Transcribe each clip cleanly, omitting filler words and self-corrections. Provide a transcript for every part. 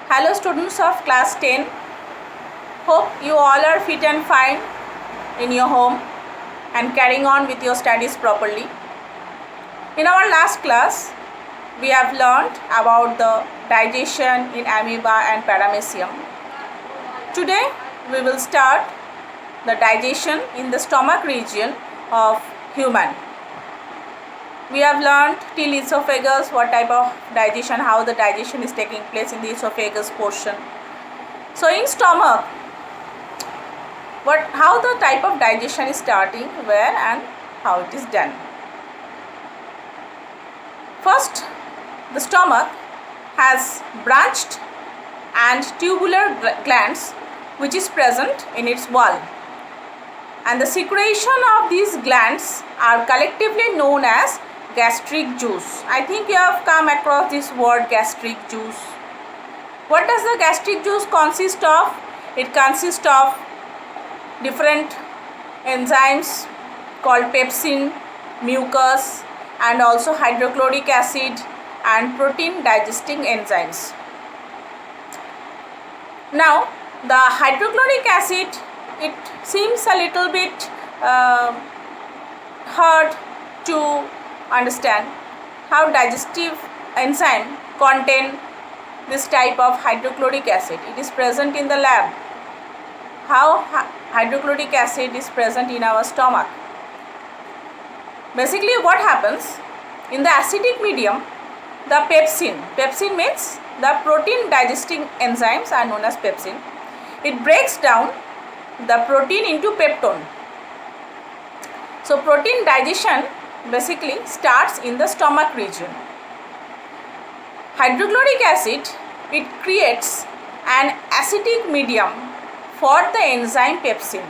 Hello students of class 10. Hope you all are fit and fine in your home and carrying on with your studies properly. In our last class, we have learned about the digestion in amoeba and paramecium. Today, we will start the digestion in the stomach region of human. We have learned till esophagus what type of digestion, how the digestion is taking place in the esophagus portion. So in stomach, how the type of digestion is starting, where and how it is done. First, the stomach has branched and tubular glands which is present in its wall, and the secretion of these glands are collectively known as gastric juice. I think you have come across this word gastric juice. What does the gastric juice consist of? It consists of different enzymes called pepsin, mucus, and also hydrochloric acid and protein digesting enzymes. Now, the hydrochloric acid, it seems a little bit hard to understand how digestive enzyme contain this type of hydrochloric acid. It is present in the lab. How hydrochloric acid is present in our stomach? Basically, what happens in the acidic medium, the pepsin means the protein digesting enzymes are known as pepsin. It breaks down the protein into peptone. So protein digestion basically starts in the stomach region. Hydrochloric acid, it creates an acidic medium for the enzyme pepsin.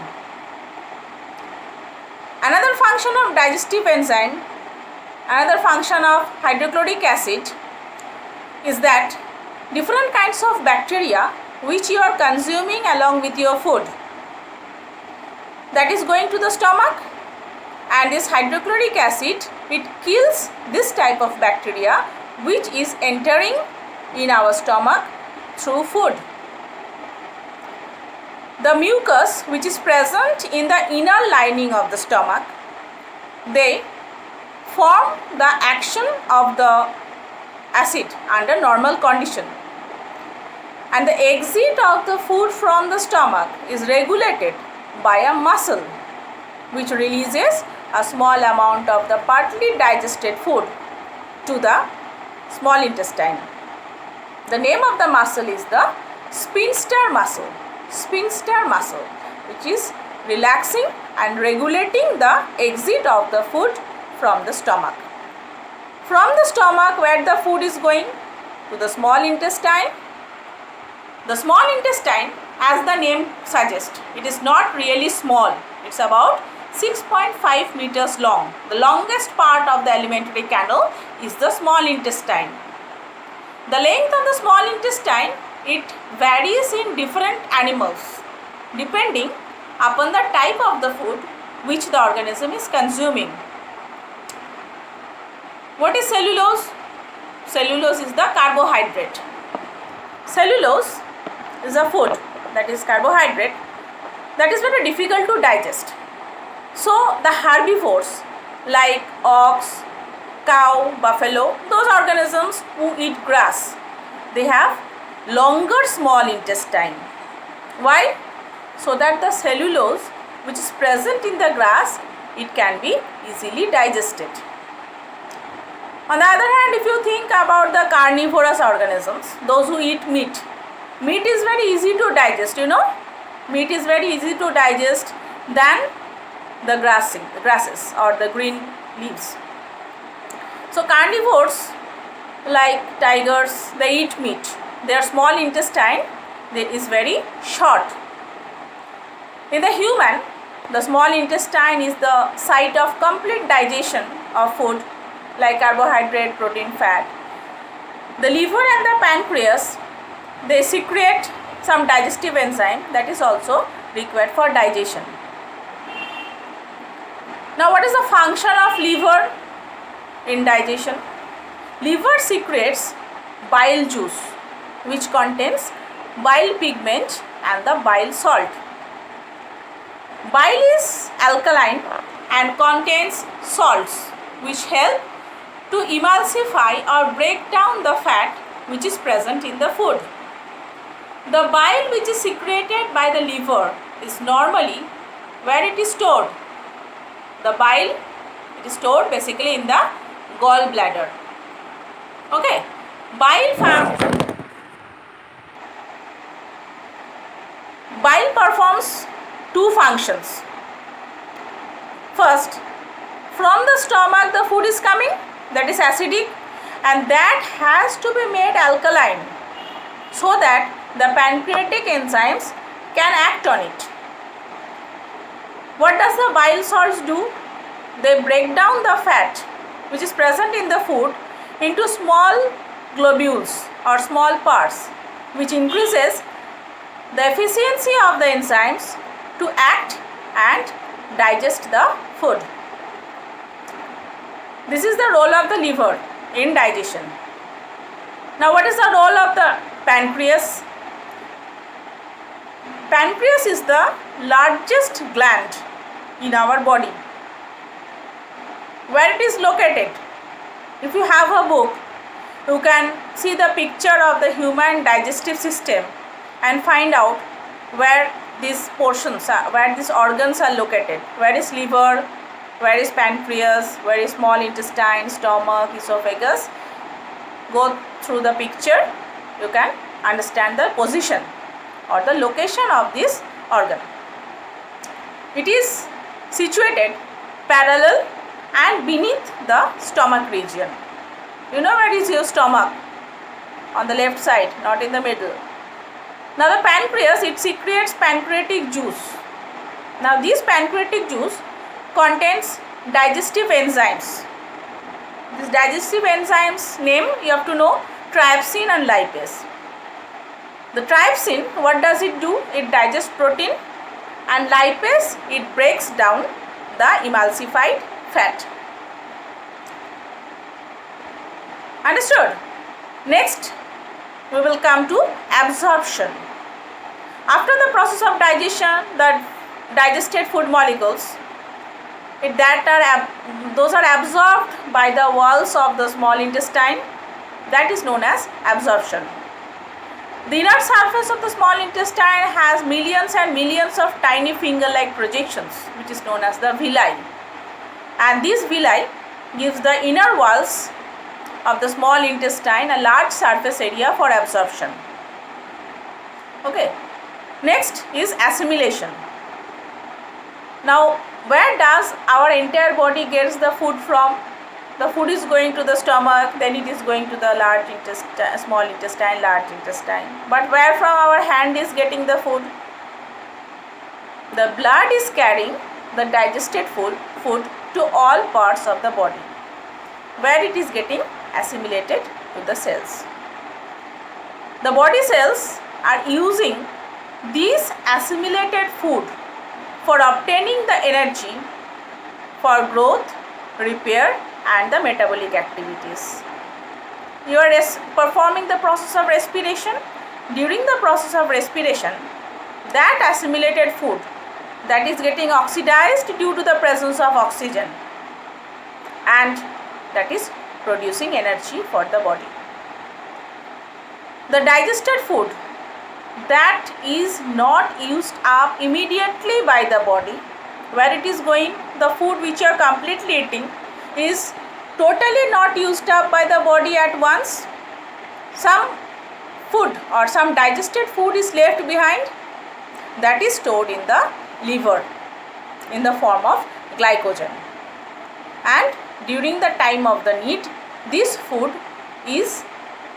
Another function of digestive enzyme, another function of hydrochloric acid is that different kinds of bacteria which you are consuming along with your food, that is going to the stomach, and this hydrochloric acid, it kills this type of bacteria which is entering in our stomach through food. The mucus which is present in the inner lining of the stomach, they form the action of the acid under normal condition, and the exit of the food from the stomach is regulated by a muscle which releases a small amount of the partly digested food to the small intestine. The name of the muscle is the sphincter muscle, which is relaxing and regulating the exit of the food from the stomach. From the stomach, where the food is going? To the small intestine. The small intestine, as the name suggests, it is not really small. It's about 6.5 meters long. The longest part of the alimentary canal is the small intestine. The length of the small intestine, it varies in different animals depending upon the type of the food which the organism is consuming. What is cellulose? Cellulose is the carbohydrate. Cellulose is a food, that is carbohydrate, that is very difficult to digest. So the herbivores like ox, cow, buffalo, those organisms who eat grass, they have longer small intestine. Why? So that the cellulose which is present in the grass, it can be easily digested. On the other hand, if you think about the carnivorous organisms, those who eat meat, meat is very easy to digest, meat is very easy to digest than the grasses or the green leaves. So carnivores like tigers, they eat meat. Their small intestine is very short. In the human, the small intestine is the site of complete digestion of food like carbohydrate, protein, fat. The liver and the pancreas, they secrete some digestive enzyme that is also required for digestion. Now, what is the function of liver in digestion? Liver secretes bile juice. which contains bile pigment and the bile salt. Bile is alkaline and contains salts which help to emulsify or break down the fat which is present in the food. The bile which is secreted by the liver is normally where it is stored. The bile, it is stored basically in the gallbladder. Okay, bile performs two functions. First, from the stomach the food is coming, that is acidic, and that has to be made alkaline so that the pancreatic enzymes can act on it. What does the bile salts do? They break down the fat which is present in the food into small globules or small parts, which increases the efficiency of the enzymes to act and digest the food. This is the role of the liver in digestion. Now, what is the role of the pancreas? Pancreas is the largest gland in our body. Where it is located? If you have a book, you can see the picture of the human digestive system and find out where these portions are, where these organs are located. Where is liver? Where is pancreas? Where is small intestine, stomach, esophagus? Go through the picture, you can understand the position or the location of this organ. It is situated parallel and beneath the stomach region. You know where is your stomach? On the left side, not in the middle. Now the pancreas, it secretes pancreatic juice. Now this pancreatic juice contains digestive enzymes. This digestive enzymes name you have to know: trypsin and lipase. The trypsin, what does it do? It digests protein, and lipase, it breaks down the emulsified fat. Understood? Next, we will come to absorption. After the process of digestion, the digested food molecules, those are absorbed by the walls of the small intestine. That is known as absorption. The inner surface of the small intestine has millions and millions of tiny finger-like projections, which is known as the villi. And these villi gives the inner walls of the small intestine a large surface area for absorption. Okay. Next is assimilation. Now, where does our entire body gets the food from? The food is going to the stomach, then it is going to the large intestine, small intestine, large intestine. But where from our hand is getting the food? The blood is carrying the digested food to all parts of the body, where it is getting assimilated to the cells. The body cells are using these assimilated food for obtaining the energy for growth, repair and the metabolic activities. You are performing the process of respiration. During the process of respiration, that assimilated food that is getting oxidized due to the presence of oxygen, and that is producing energy for the body. The digested food that is not used up immediately by the body, where it is going, the food which you are completely eating is totally not used up by the body at once. Some food or some digested food is left behind, that is stored in the liver in the form of glycogen, and during the time of the need, this food is,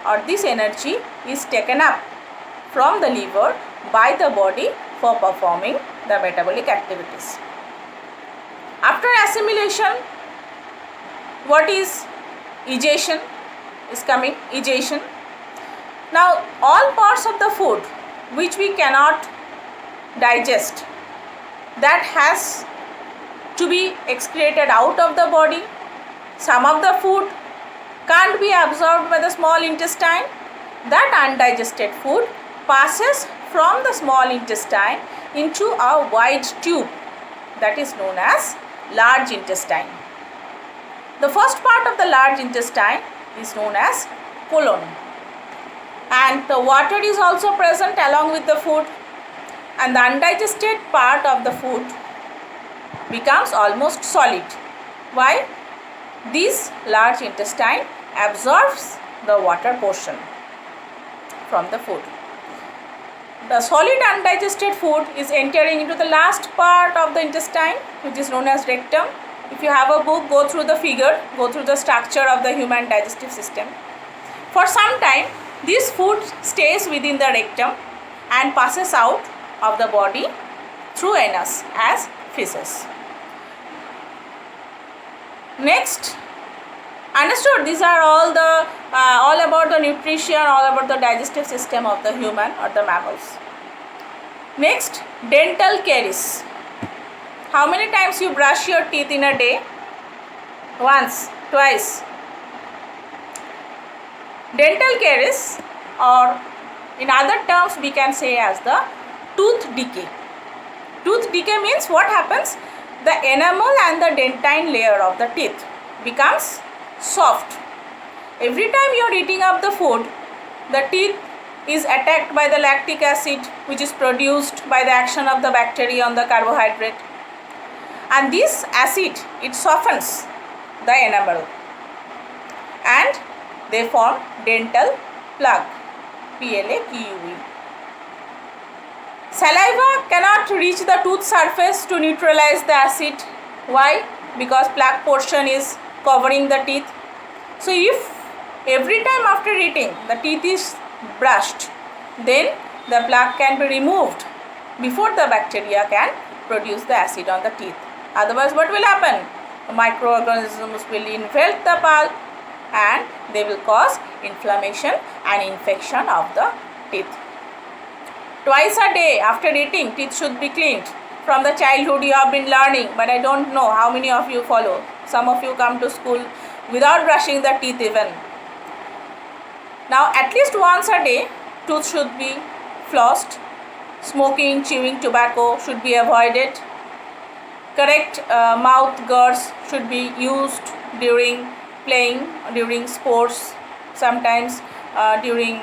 or this energy is taken up from the liver by the body for performing the metabolic activities. After assimilation, what is egestion is coming? Egestion. Now all parts of the food which we cannot digest, that has to be excreted out of the body. Some of the food can't be absorbed by the small intestine, that undigested food passes from the small intestine into a wide tube that is known as large intestine. The first part of the large intestine is known as colon, and the water is also present along with the food, and the undigested part of the food becomes almost solid. Why? This large intestine absorbs the water portion from the food. The solid undigested food is entering into the last part of the intestine, which is known as rectum. If you have a book, go through the figure, go through the structure of the human digestive system. For some time, this food stays within the rectum and passes out of the body through anus as feces. Next, understood, these are all about the nutrition, all about the digestive system of the human or the mammals. Next, dental caries. How many times you brush your teeth in a day? Once, twice. Dental caries, or in other terms we can say as the tooth decay. Tooth decay means what happens? The enamel and the dentine layer of the teeth becomes soft. Every time you are eating up the food, the teeth is attacked by the lactic acid, which is produced by the action of the bacteria on the carbohydrate, and this acid, it softens the enamel and they form dental plaque, PLAQUE. Saliva cannot reach the tooth surface to neutralize the acid. Why? Because plaque portion is covering the teeth. So if every time after eating the teeth is brushed, then the plaque can be removed before the bacteria can produce the acid on the teeth. Otherwise, what will happen? The microorganisms will infect the pulp and they will cause inflammation and infection of the teeth. Twice a day after eating, teeth should be cleaned. From the childhood you have been learning, but I don't know how many of you follow. Some of you come to school without brushing the teeth even. Now at least once a day, tooth should be flossed. Smoking, chewing tobacco should be avoided. Correct mouth guards should be used during playing, during sports, sometimes during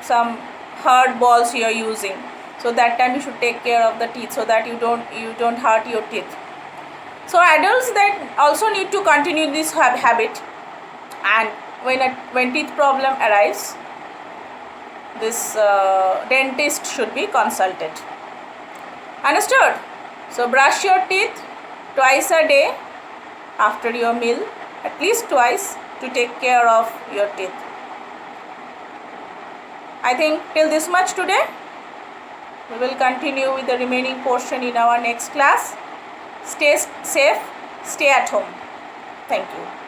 some hard balls you are using. So that time you should take care of the teeth so that you don't hurt your teeth. So adults that also need to continue this habit, and when teeth problem arrives, this dentist should be consulted. Understood? So brush your teeth twice a day after your meal, at least twice, to take care of your teeth. I think till this much today. We will continue with the remaining portion in our next class. Stay safe, stay at home. Thank you.